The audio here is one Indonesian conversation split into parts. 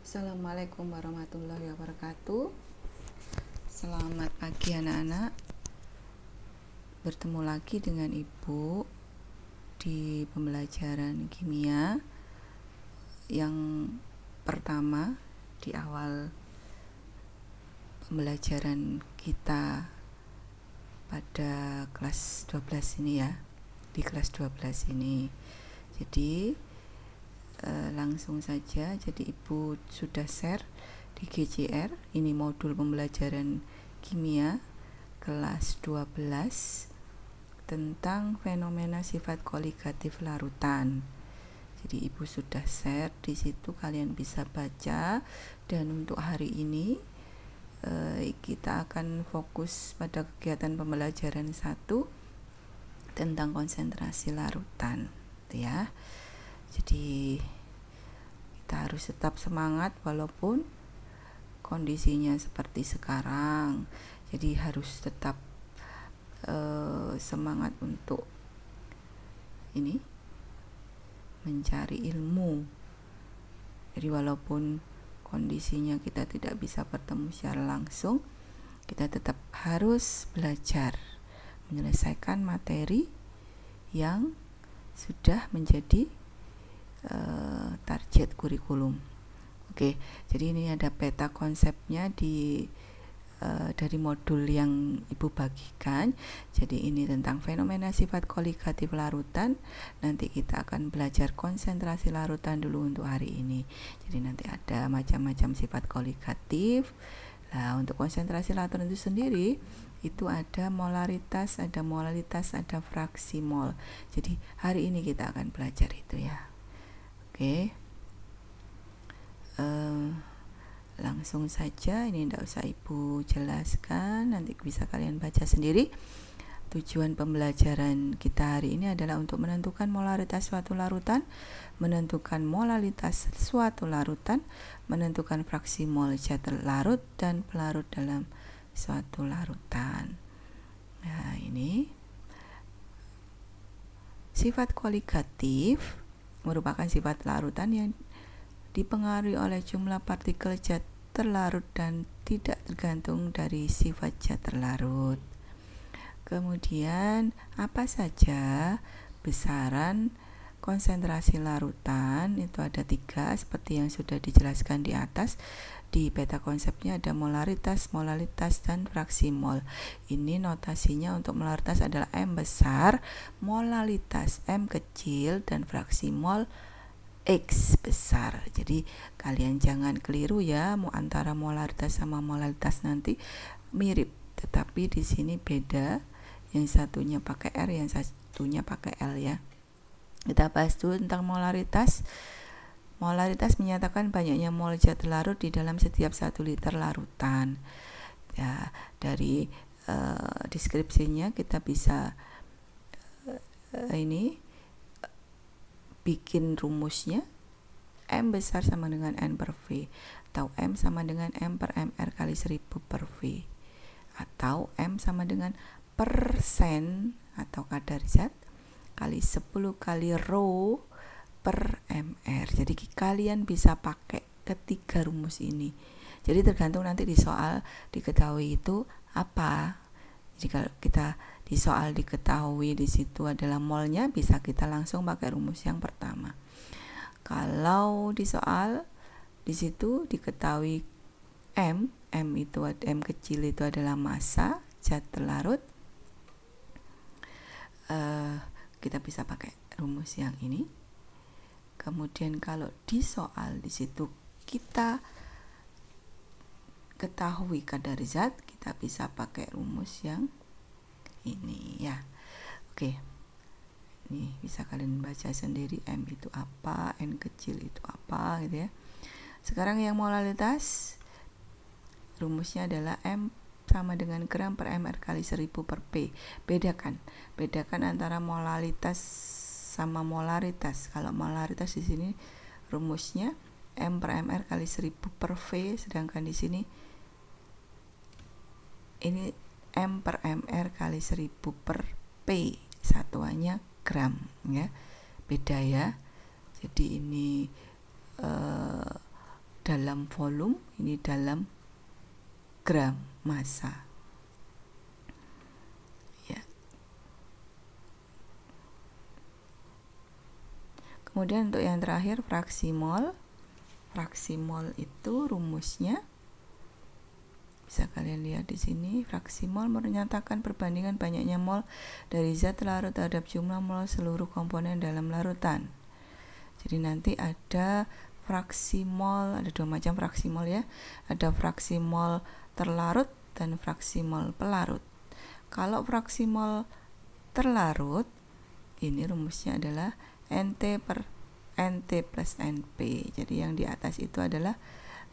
Assalamualaikum warahmatullahi wabarakatuh. Selamat pagi anak-anak. Bertemu lagi dengan Ibu di pembelajaran kimia yang pertama di awal pembelajaran kita pada kelas 12 ini ya. Di kelas 12 ini. Jadi langsung saja, jadi Ibu sudah share di GCR, ini modul pembelajaran kimia kelas 12 tentang fenomena sifat koligatif larutan. Jadi Ibu sudah share di situ, kalian bisa baca. Dan untuk hari ini kita akan fokus pada kegiatan pembelajaran 1 tentang konsentrasi larutan, ya. Jadi kita harus tetap semangat walaupun kondisinya seperti sekarang. Jadi harus tetap semangat untuk ini mencari ilmu. Jadi walaupun kondisinya kita tidak bisa bertemu secara langsung, kita tetap harus belajar menyelesaikan materi yang sudah menjadi target kurikulum. Oke, jadi ini ada peta konsepnya dari modul yang Ibu bagikan. Jadi ini tentang fenomena sifat koligatif larutan. Nanti kita akan belajar konsentrasi larutan dulu untuk hari ini. Jadi nanti ada macam-macam sifat koligatif. Nah, untuk konsentrasi larutan itu sendiri itu ada molaritas, ada fraksi mol. Jadi hari ini kita akan belajar itu ya. Oke, langsung saja, ini tidak usah Ibu jelaskan, nanti bisa kalian baca sendiri. Tujuan pembelajaran kita hari ini adalah untuk menentukan molaritas suatu larutan, menentukan molalitas suatu larutan, menentukan fraksi mol zat larut dan pelarut dalam suatu larutan. Nah, ini sifat koligatif merupakan sifat larutan yang dipengaruhi oleh jumlah partikel zat terlarut dan tidak tergantung dari sifat zat terlarut. Kemudian apa saja besaran konsentrasi larutan? Itu ada 3 seperti yang sudah dijelaskan di atas. Di peta konsepnya ada molaritas, molalitas, dan fraksi mol. Ini notasinya untuk molaritas adalah M besar, molalitas M kecil, dan fraksi mol X besar. Jadi kalian jangan keliru ya, mau antara molaritas sama molalitas nanti mirip, tetapi di sini beda. Yang satunya pakai R, yang satunya pakai L ya. Kita bahas dulu tentang molaritas. Molaritas menyatakan banyaknya mol zat larut di dalam setiap 1 liter larutan. Ya, dari deskripsinya kita bisa ini bikin rumusnya. M besar sama dengan N per V, atau M sama dengan M per MR kali 1000 per V, atau M sama dengan persen atau kadar zat kali 10 kali rho per MR. Jadi kalian bisa pakai ketiga rumus ini. Jadi tergantung nanti di soal diketahui itu apa. Jadi kalau kita di soal diketahui di situ adalah molnya, bisa kita langsung pakai rumus yang pertama. Kalau di soal di situ diketahui M itu M kecil itu adalah massa zat terlarut, kita bisa pakai rumus yang ini. Kemudian kalau di soal di situ kita ketahui kadar zat, kita bisa pakai rumus yang ini ya. Oke, ini bisa kalian baca sendiri, M itu apa, N kecil itu apa gitu ya. Sekarang yang molalitas, rumusnya adalah M sama dengan gram per MR kali 1000 per P. Bedakan antara molalitas sama molaritas. Kalau molaritas di sini rumusnya M per MR kali 1000 per V, sedangkan di sini ini M per MR kali 1000 per P, satuannya gram ya. Beda ya. Jadi ini dalam volume, ini dalam gram massa. Ya. Kemudian untuk yang terakhir fraksi mol. Fraksi mol itu rumusnya bisa kalian lihat di sini. Fraksi mol menyatakan perbandingan banyaknya mol dari zat larut terhadap jumlah mol seluruh komponen dalam larutan. Jadi nanti ada fraksi mol, ada 2 macam fraksi mol ya. Ada fraksi mol terlarut dan fraksi mol pelarut. Kalau fraksi mol terlarut, ini rumusnya adalah NT per NT plus NP. Jadi yang di atas itu adalah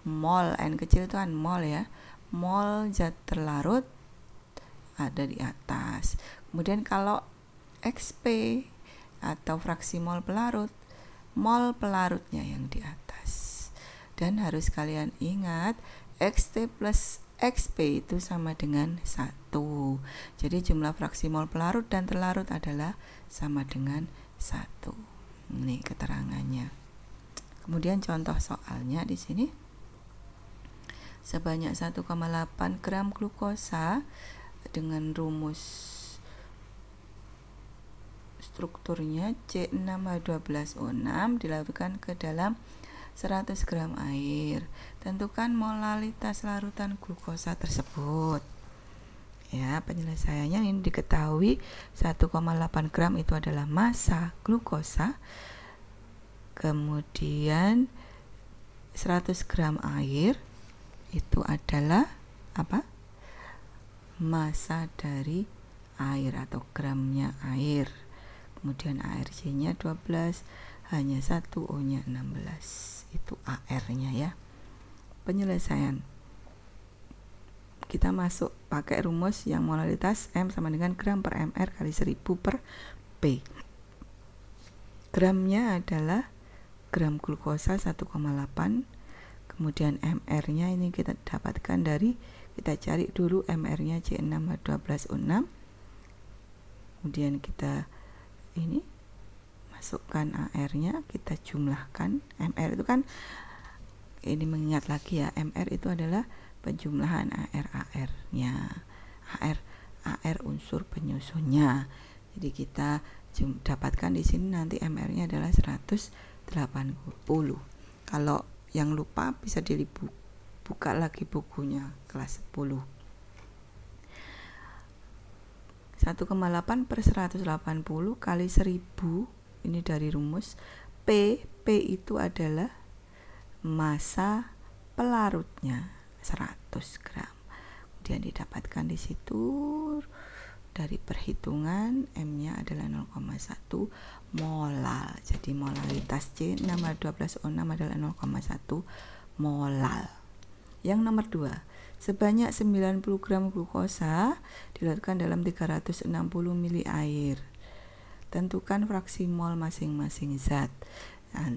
mol, N kecil itu kan mol ya. Mol zat terlarut ada di atas. Kemudian kalau XP atau fraksi mol pelarut, mol pelarutnya yang di atas. Dan harus kalian ingat XT plus XP itu sama dengan 1. Jadi jumlah fraksi mol pelarut dan terlarut adalah sama dengan 1. Ini keterangannya. Kemudian contoh soalnya di sini. Sebanyak 1,8 gram glukosa dengan rumus strukturnya C6H12O6 dilarutkan ke dalam 100 gram air. Tentukan molalitas larutan glukosa tersebut. Ya, penyelesaiannya ini diketahui 1,8 gram itu adalah massa glukosa. Kemudian 100 gram air itu adalah apa? Massa dari air atau gramnya air. Kemudian ARC-nya 12, hanya 1, O-nya 16. Itu AR-nya ya. Penyelesaian. Kita masuk pakai rumus yang molalitas M sama dengan gram per mR kali 1000 per P. Gramnya adalah gram glukosa 1,8. Kemudian mR-nya ini kita dapatkan dari, kita cari dulu mR-nya C6H12O6. Kemudian kita ini masukkan AR-nya, kita jumlahkan. MR itu kan, ini mengingat lagi ya, MR itu adalah penjumlahan AR-nya. AR unsur penyusunnya. Jadi kita dapatkan di sini nanti MR-nya adalah 180. Kalau yang lupa bisa buka lagi bukunya kelas 10. 1,8 per 180 kali 1000, ini dari rumus P itu adalah massa pelarutnya 100 gram. Kemudian didapatkan di situ dari perhitungan M-nya adalah 0,1 molal. Jadi molalitas C6H12O6 adalah 0,1 molal. Yang nomor 2, sebanyak 90 gram glukosa dilarutkan dalam 360 ml air. Tentukan fraksi mol masing-masing zat. Nah,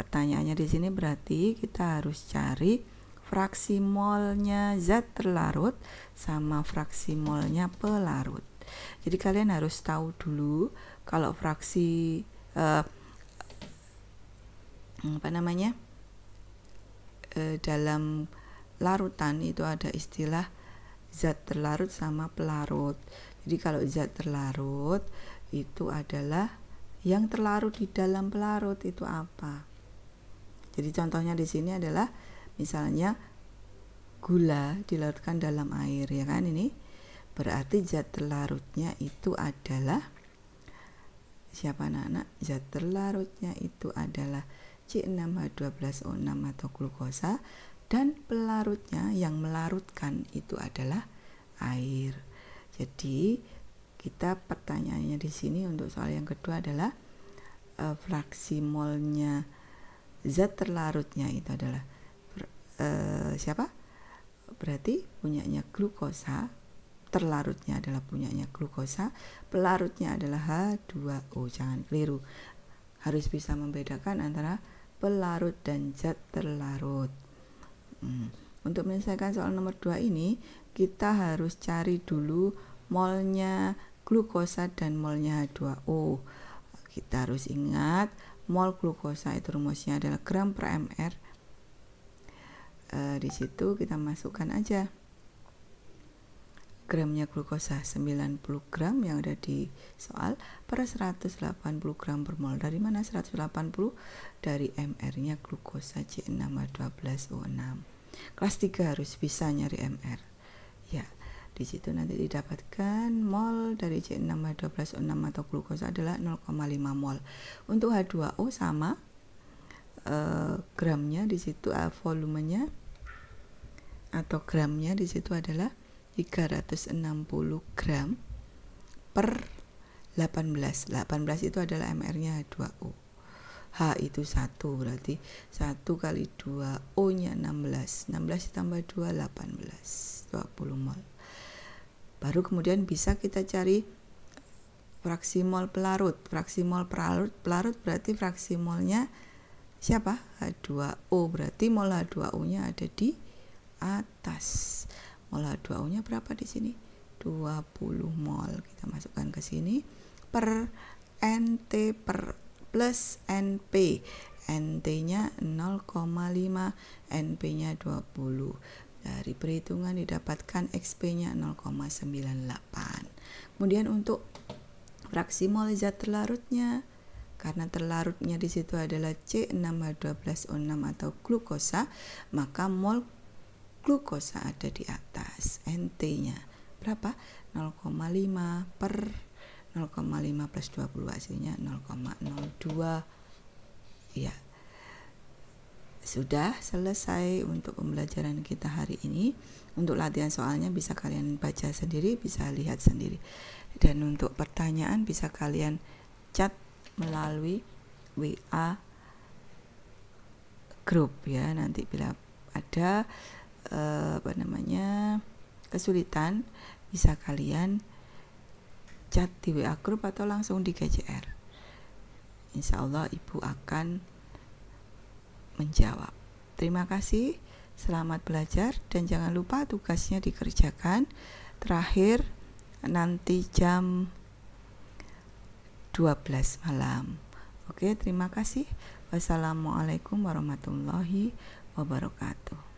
pertanyaannya di sini berarti kita harus cari fraksi molnya zat terlarut sama fraksi molnya pelarut. Jadi kalian harus tahu dulu kalau fraksi dalam larutan itu ada istilah zat terlarut sama pelarut. Jadi kalau zat terlarut itu adalah yang terlarut di dalam pelarut itu apa? Jadi contohnya di sini adalah misalnya gula dilarutkan dalam air ya kan, ini berarti zat terlarutnya itu adalah siapa anak-anak? Zat terlarutnya itu adalah C6H12O6 atau glukosa, dan pelarutnya yang melarutkan itu adalah air. Jadi kita pertanyaannya di sini untuk soal yang kedua adalah fraksi molnya zat terlarutnya itu adalah siapa? Berarti punyanya glukosa, terlarutnya adalah punyanya glukosa, pelarutnya adalah H2O. Jangan keliru, harus bisa membedakan antara pelarut dan zat terlarut. Untuk menyelesaikan soal nomor 2 ini, kita harus cari dulu molnya glukosa dan molnya H2O. Kita harus ingat mol glukosa itu rumusnya adalah gram per mR Di situ kita masukkan aja gramnya glukosa 90 gram yang ada di soal per 180 gram per mol. Dari mana 180? Dari mR-nya glukosa C6H12O6. Kelas 3 harus bisa nyari mR. Ya, di situ nanti didapatkan mol dari C6H12O6 atau glukosa adalah 0,5 mol. Untuk H2O sama gramnya di situ, volumenya atau gramnya di situ adalah 360 gram per 18. 18 itu adalah mR-nya H2O. H itu 1, berarti 1 kali 2, O-nya 16. 16 ditambah 2, 18. 20 mol. Baru kemudian bisa kita cari fraksi mol pelarut. Fraksi mol pelarut berarti fraksi molnya siapa? H2O. Berarti mol H2O-nya ada di atas. Mol H2O-nya berapa di sini? 20 mol. Kita masukkan ke sini per NT per plus NP. NT-nya 0,5, NP-nya 20. Dari perhitungan didapatkan XP-nya 0,98. Kemudian untuk fraksi mol zat terlarutnya, karena terlarutnya di situ adalah C6H12O6 atau glukosa, maka mol glukosa ada di atas. NT-nya berapa? 0,5 per 0,5 plus 20, hasilnya 0,02. Ya, sudah selesai untuk pembelajaran kita hari ini. Untuk latihan soalnya bisa kalian baca sendiri, bisa lihat sendiri. Dan untuk pertanyaan bisa kalian chat melalui WA grup ya. Nanti bila ada kesulitan bisa kalian chat di WA grup atau langsung di KJR. Insya Allah Ibu akan menjawab. Terima kasih, selamat belajar dan jangan lupa tugasnya dikerjakan terakhir nanti jam 12 malam. Oke, terima kasih. Wassalamualaikum warahmatullahi wabarakatuh.